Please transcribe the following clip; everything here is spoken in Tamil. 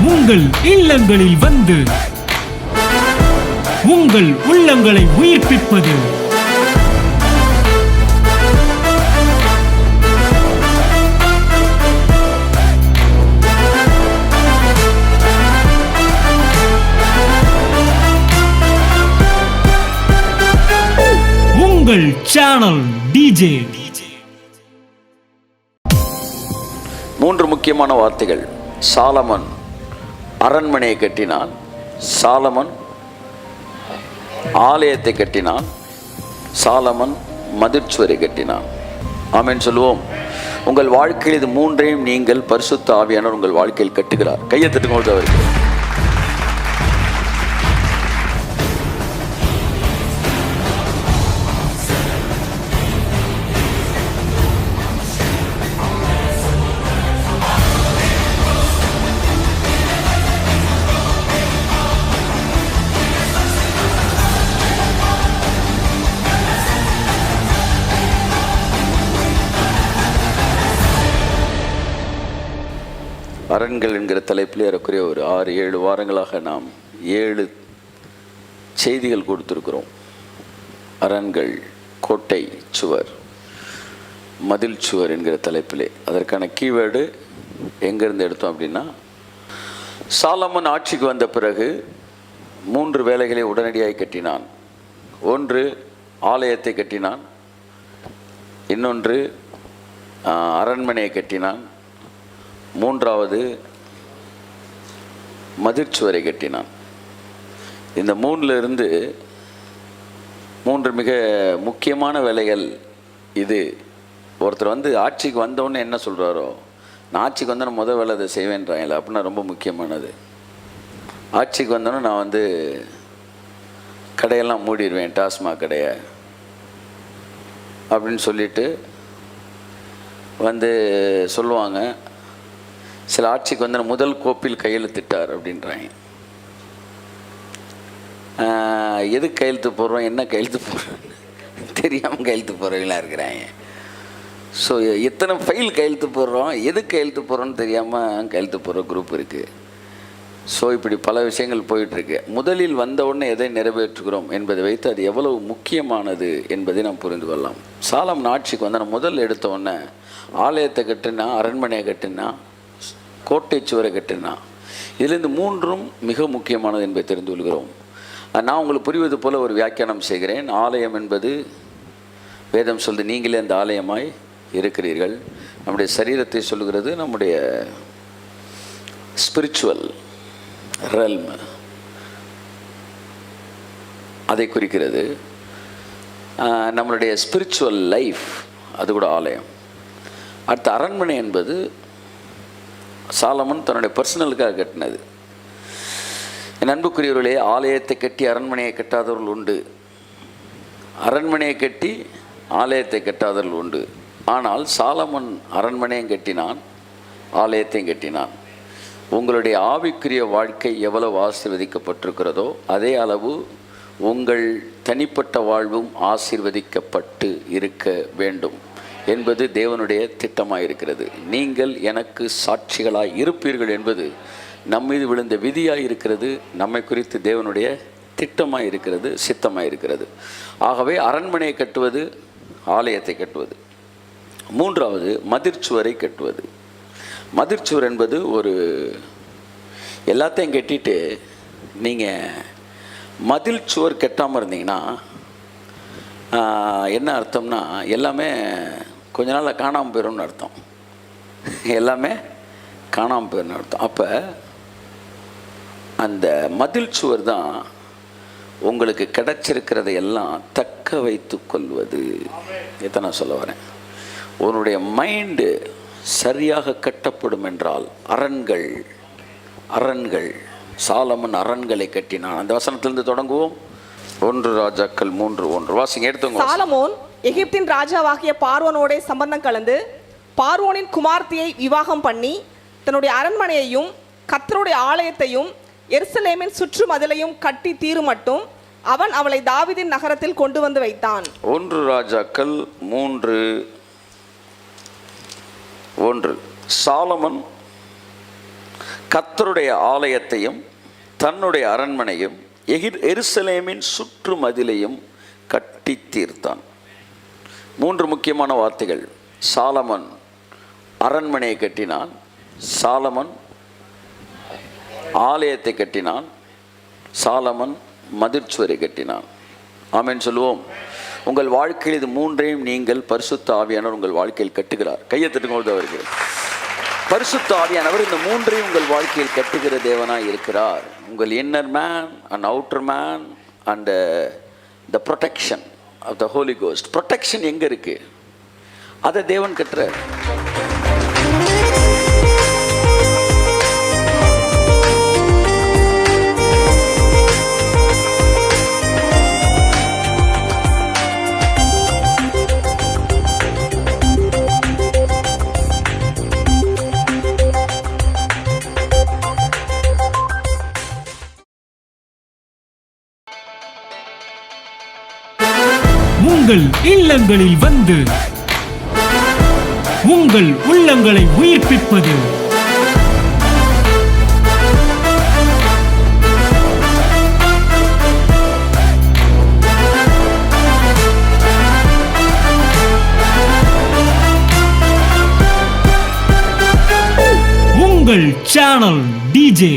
உங்கள் இல்லங்களில் வந்து உங்கள் உள்ளங்களை உயிர்ப்பிப்பது உங்கள் சேனல் டிஜே. 3 முக்கியமான வார்த்தைகள். சாலமன் அரண்மனையை கட்டினான், சாலமன் ஆலயத்தை கட்டினான், சாலமன் மதிர்ச்சுவரை கட்டினான். ஆமென் சொல்லுவோம். உங்கள் வாழ்க்கையில் இது 3ஐயும் நீங்கள் பரிசுத்த ஆவியானவர் உங்கள் வாழ்க்கையில் கட்டுகிறார். கையை தட்டுங்க அவருக்கு. அரண்கள் என்கிற தலைப்பில் ஏறக்குறைய ஒரு 6-7 வாரங்களாக நாம் 7 செய்திகள் கொடுத்துருக்கிறோம். அரண்கள், கோட்டை சுவர், மதில் சுவர் என்கிற தலைப்பிலே. அதற்கான கீவேர்டு எங்கேருந்து எடுத்தோம் அப்படின்னா, சாலமன் ஆட்சிக்கு வந்த பிறகு 3 வேலைகளை உடனடியாக கட்டினான். ஒன்று ஆலயத்தை கட்டினான், இன்னொன்று அரண்மனையை கட்டினான், 3வது மதிர்ச்சுவரை கட்டினான். இந்த 3லிருந்து 3 மிக முக்கியமான வேலைகள் இது. ஒருத்தர் ஆட்சிக்கு வந்தோடனே என்ன சொல்கிறாரோ, நான் ஆட்சிக்கு வந்தோன்னே முதல் வேலை அதை செய்வேன்றாங்கல்ல, அப்படின்னா ரொம்ப முக்கியமானது. ஆட்சிக்கு வந்தோன்னே நான் கடையெல்லாம் மூடிடுவேன், டாஸ்மாக் கடையை அப்படின்னு சொல்லிட்டு சொல்லுவாங்க. சில ஆட்சிக்கு முதல் கோப்பில் கையெழுத்திட்டார் அப்படின்றாங்க. எது கையெழுத்து போடுறோம், என்ன கையெழுத்து போடுறோம் தெரியாமல் கையெழுத்து போடுறவங்களாம் இருக்கிறாங்க. ஸோ எத்தனை ஃபைல் கையெழுத்து போடுறோம், எது கையெழுத்து போடுறோன்னு தெரியாமல் கையெழுத்து போடுற குரூப் இருக்குது. ஸோ இப்படி பல விஷயங்கள் போயிட்டுருக்கு. முதலில் வந்தவுடனே எதை நிறைவேற்றுகிறோம் என்பதை வைத்து அது எவ்வளவு முக்கியமானது என்பதை நாம் புரிந்து கொள்ளலாம். சாலமன் ஆட்சிக்கு நான் முதல் எடுத்த உடனே ஆலயத்தை கட்டினா, அரண்மனையை கட்டினா, கோட்டை சுவரை கட்டினா, இதிலிருந்து 3ம் மிக முக்கியமானது என்பதை தெரிந்து கொள்கிறோம். நான் உங்களுக்கு புரிவது போல ஒரு வியாக்கியானம் செய்கிறேன். ஆலயம் என்பது வேதம் சொல்லுது, நீங்களே அந்த ஆலயமாய் இருக்கிறீர்கள். நம்முடைய சரீரத்தை சொல்லுகிறது, நம்முடைய ஸ்பிரிச்சுவல் ரெல்ம் அதை குறிக்கிறது. நம்மளுடைய ஸ்பிரிச்சுவல் லைஃப் அது கூட ஆலயம். அடுத்த அரண்மனை என்பது சாலமன் தன்னுடைய பர்சனலுக்காக கட்டினது. என் அன்புக்குரியவர்களே, ஆலயத்தை கட்டி அரண்மனையை கட்டாதவர்கள் உண்டு, அரண்மனையை கட்டி ஆலயத்தை கட்டாதவர்கள் உண்டு. ஆனால் சாலமன் அரண்மனையும் கட்டினான், ஆலயத்தையும் கட்டினான். உங்களுடைய ஆவிக்குரிய வாழ்க்கை எவ்வளவு ஆசீர்வதிக்கப்பட்டிருக்கிறதோ அதே அளவு உங்கள் தனிப்பட்ட வாழ்வும் ஆசீர்வதிக்கப்பட்டு இருக்க வேண்டும் என்பது தேவனுடைய திட்டமாக இருக்கிறது. நீங்கள் எனக்கு சாட்சிகளாய் இருப்பீர்கள் என்பது நம்மீது விழுந்த விதியாக இருக்கிறது, நம்மை குறித்து தேவனுடைய திட்டமாக இருக்கிறது, சித்தமாக இருக்கிறது. ஆகவே அரண்மனையை கட்டுவது, ஆலயத்தை கட்டுவது. 3வது மதிர்ச்சுவரை கட்டுவது. மதிர்ச்சுவர் என்பது எல்லாத்தையும் கட்டிட்டு நீங்கள் மதில் சுவர் கட்டாமல் இருந்தீங்கன்னா என்ன அர்த்தம்னா, எல்லாமே கொஞ்ச நாளில் காணாமல் போயிடும்னு அர்த்தம். எல்லாமே காணாமல் போயிடும்னு அர்த்தம். அப்போ அந்த மதில் சுவர் தான் உங்களுக்கு கிடைச்சிருக்கிறதை எல்லாம் தக்க வைத்து கொள்வது. இதை நான் சொல்ல வரேன். உன்னுடைய மைண்டு சரியாக கட்டப்படும் என்றால் அரண்கள், சாலமன் அரண்களை கட்டினான். அந்த வசனத்திலிருந்து தொடங்குவோம். 1 ராஜாக்கள் 3:1 வாசிங்க, எடுத்துங்க. சாலமோன் எகிப்தின் ராஜாவாகிய பார்வோனோட சம்பந்தம் கலந்து பார்வோனின் குமார்த்தியை விவாகம் பண்ணி தன்னுடைய அரண்மனையையும் கர்த்தருடைய ஆலயத்தையும் எருசலேமின் சுற்று மதிலையும் கட்டி தீரும் மட்டும் அவன் அவளை தாவீதின் நகரத்தில் கொண்டு வந்து வைத்தான். 1 ராஜாக்கள் 3:1. சாலமன் கர்த்தருடைய ஆலயத்தையும் தன்னுடைய அரண்மனையும் எருசலேமின் சுற்று மதிலையும் கட்டி தீர்த்தான். 3 முக்கியமான வார்த்தைகள். சாலமன் அரண்மனையை கட்டினான், சாலமன் ஆலயத்தை கட்டினான், சாலமன் மதிர்ச்சுவரை கட்டினான். ஆமென் சொல்லுவோம். உங்கள் வாழ்க்கையில் இது 3ஐயும் நீங்கள் பரிசுத்த ஆவியானவர் உங்கள் வாழ்க்கையில் கட்டுகிறார். கையை தட்டும்போது அவருக்கு பரிசுத்த ஆவியானவர் இந்த 3ஐயும் உங்கள் வாழ்க்கையில் கட்டுகிற தேவனாய் இருக்கிறார். உங்கள் inner man and outer man and the protection of the holy ghost. Protection எங்கே இருக்கு? அதை தேவன் கட்டுறார். உங்கள் இல்லங்களில் வந்து உங்கள் உள்ளங்களை உயிர்ப்பிப்பது உங்கள் சேனல் டிஜே.